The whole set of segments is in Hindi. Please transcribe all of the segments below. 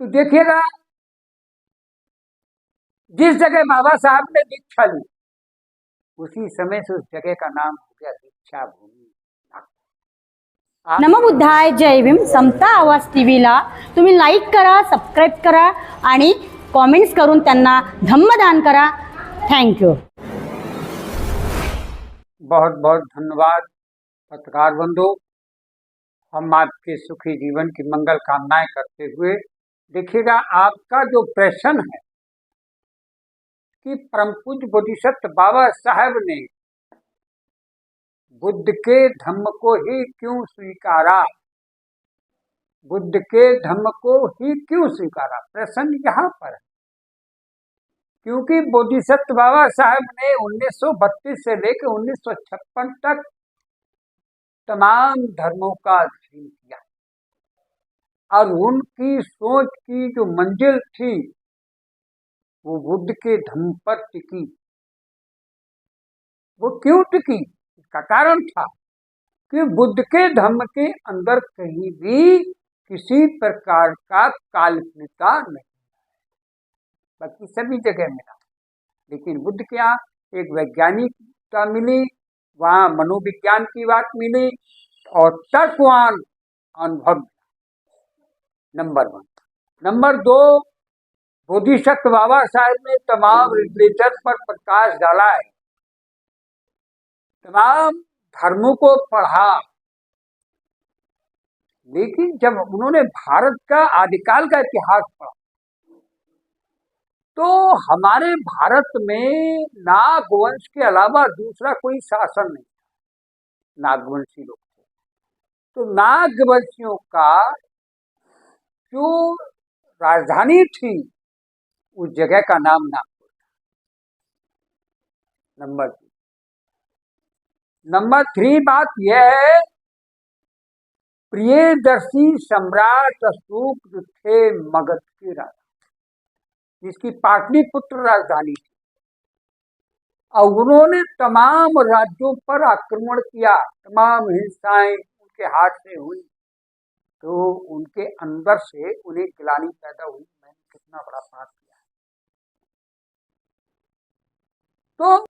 तो देखिएगा, जिस जगह बाबा साहब ने दीक्षा ली उसी समय से उस जगह का नाम हो गया दीक्षा भूमि। नमो बुद्धाय, जय भीम। समता आवाज टीव्हीला तुम्ही लाईक करा, सबस्क्राईब करा आणि कॉमेंट्स करून त्यांना धम्मदान करा। थँक्यू। बहुत बहुत धन्यवाद पत्रकार बंधु। हम आपके सुखी जीवन की मंगल कामनाएं करते हुए, देखिएगा आपका जो प्रश्न है कि परम पूज्य बोधिसत्व बाबा साहब ने बुद्ध के धम्म को ही क्यों स्वीकारा, बुद्ध के धम्म को ही क्यों स्वीकारा, प्रश्न यहाँ पर है। क्योंकि बोधिसत्व बाबा साहब ने 1932 से लेकर 1956 तक तमाम धर्मों का अध्ययन किया और उनकी सोच की जो मंजिल थी वो बुद्ध के धम्म पर टिकी। वो क्यों टिकी, इसका कारण था कि बुद्ध के धम्म के अंदर कहीं भी किसी प्रकार का काल्पनिकता नहीं, बाकी सभी जगह मिला, लेकिन बुद्ध के यहाँ एक वैज्ञानिकता मिली, वहाँ मनोविज्ञान की बात मिली और तर्कवान अनुभव। नंबर 1। नंबर 2, बोधिसत्व बाबा साहब ने तमाम लिटरेचर पर प्रकाश डाला है, तमाम धर्मों को पढ़ा, लेकिन जब उन्होंने भारत का आदिकाल का इतिहास पढ़ा तो हमारे भारत में नागवंश के अलावा दूसरा कोई शासन नहीं, नागवंशी लोग थे। तो नागवंशियों का जो राजधानी थी उस जगह का नाम नागपुर था। नंबर 2। नंबर 3 बात यह है, प्रियदर्शी सम्राट अशोक जो थे मगध के राजा, जिसकी पाटलिपुत्र राजधानी थी, और उन्होंने तमाम राज्यों पर आक्रमण किया, तमाम हिंसाएं उनके हाथ से हुई, तो उनके अंदर से उन्हें गिलानी पैदा हुई, मैंने कितना बड़ा पाप किया। तो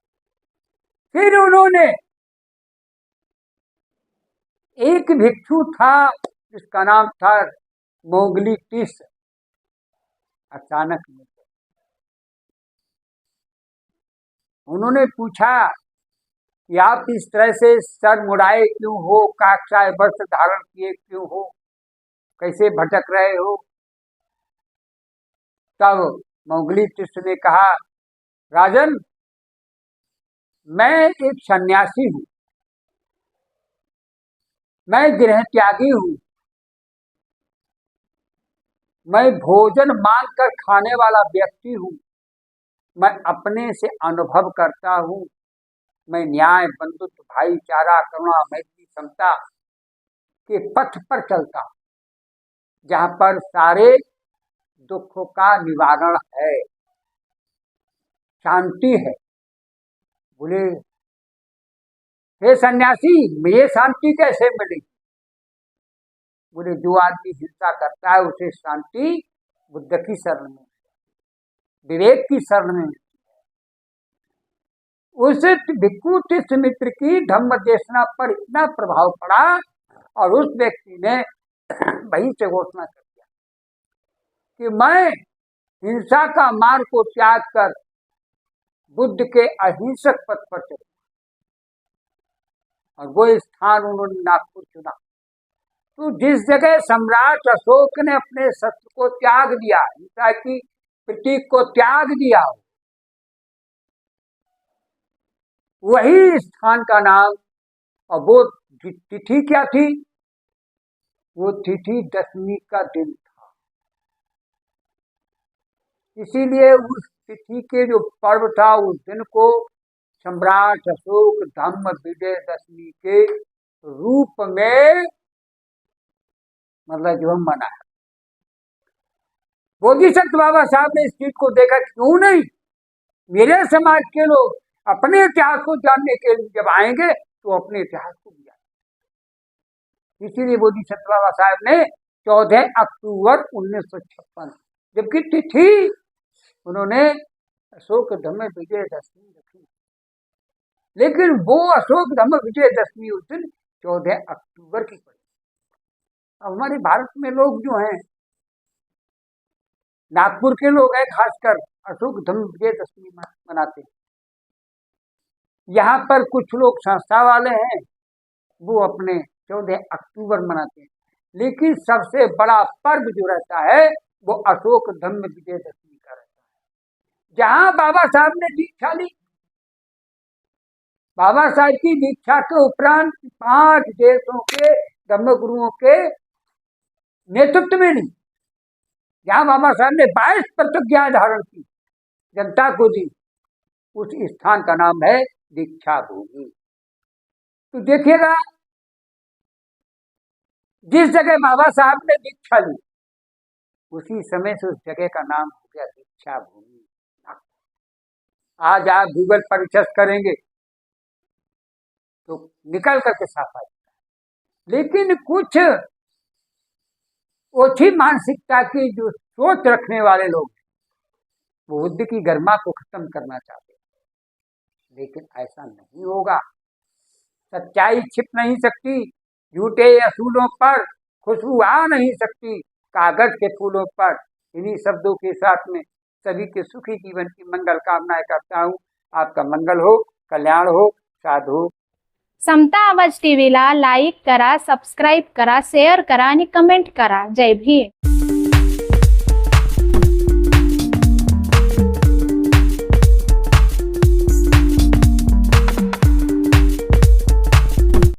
फिर उन्होंने, एक भिक्षु था जिसका नाम था मोगली टिस, अचानक उन्होंने पूछा कि आप इस तरह से सर मुड़ाए क्यों हो, काकसाय वस्त्र धारण किए क्यों हो, कैसे भटक रहे हो। तब मोगली टिस ने कहा, राजन, मैं एक सन्यासी हूं, मैं गृह त्यागी हूं, मैं भोजन मांग कर खाने वाला व्यक्ति हूं, मैं अपने से अनुभव करता हूं, मैं न्याय, बंधुत्व, भाईचारा, करुणा, मैत्री, समता के पथ पर चलता हूं, जहां पर सारे दुखों का निवारण है, शांति है। बोले, हे सन्यासी, मुझे शांति कैसे मिलेगी? बोले, जो आदमी हिंसा करता है उसे शांति बुद्ध की शरण में, विवेक की शरण में। उस भिक्षु टिस मित्र की धम्म देशना पर इतना प्रभाव पड़ा और उस व्यक्ति ने वहीं से घोषणा कर दिया कि मैं हिंसा का मार्ग को त्याग कर बुद्ध के अहिंसक पथ पर चलूंगा, और वो स्थान उन्होंने नागपुर चुना। तो जिस जगह सम्राट अशोक ने अपने शस्त्र को त्याग दिया, हिंसा की प्रतीक को त्याग दिया, वही स्थान का नाम, और वो तिथि क्या थी? वो तिथि दशमी का दिन था। इसीलिए उस तिथि के जो पर्व था उस दिन को सम्राट अशोक धम्म विजय दशमी के रूप में मतलब जो हम मना है। बोधिसत्व बाबा साहब ने इस चीज को देखा, क्यों नहीं, मेरे समाज के लोग अपने इतिहास को जानने के लिए जब आएंगे तो अपने इतिहास को भी जानेंगे। इसीलिए बोधिसत्व बाबा साहब ने 14 अक्टूबर 1956, जबकि तिथि उन्होंने अशोक धम्म विजयदशमी रखी, लेकिन वो अशोक धम्म विजयदशमी उस दिन 14 अक्टूबर की पड़ी। अब हमारे भारत में लोग जो हैं, नागपुर के लोग हैं खासकर, अशोक धम्म विजयदशमी मनाते हैं। यहाँ पर कुछ लोग संस्था वाले हैं, वो अपने 14 अक्टूबर मनाते हैं, लेकिन सबसे बड़ा पर्व जो रहता है वो अशोक धम्म विजयदशमी का रहता है, जहाँ बाबा साहब ने दीक्षा ली। बाबा साहब की दीक्षा के उपरांत 5 देशों के धर्मगुरुओं के नेतृत्व में ली, जहाँ बाबा साहब ने 22 प्रतिज्ञा धारण की, जनता को दी। उस स्थान का नाम है दीक्षा भूमि। तो देखिएगा, जिस जगह बाबा साहब ने दीक्षा ली उसी समय से उस जगह का नाम हो गया दीक्षा भूमि। आज आप गूगल पर सर्च करेंगे तो निकल करके साफ आ जाता है। लेकिन कुछ ओछी मानसिकता की जो सोच रखने वाले लोग वो बुद्ध की गरिमा को खत्म करना चाहते हैं, लेकिन ऐसा नहीं होगा। सच्चाई छिप नहीं सकती, झूठे असूलों पर खुशबू आ नहीं सकती, कागज के फूलों पर। इन्हीं शब्दों के साथ में सभी के सुखी जीवन की मंगल कामनाएं करता हूँ। आपका मंगल हो, कल्याण हो, साधु हो। समता आवाज टीव्हीला लाईक करा, सबस्क्राईब करा, शेअर करा आणि कमेंट करा. जय भीम.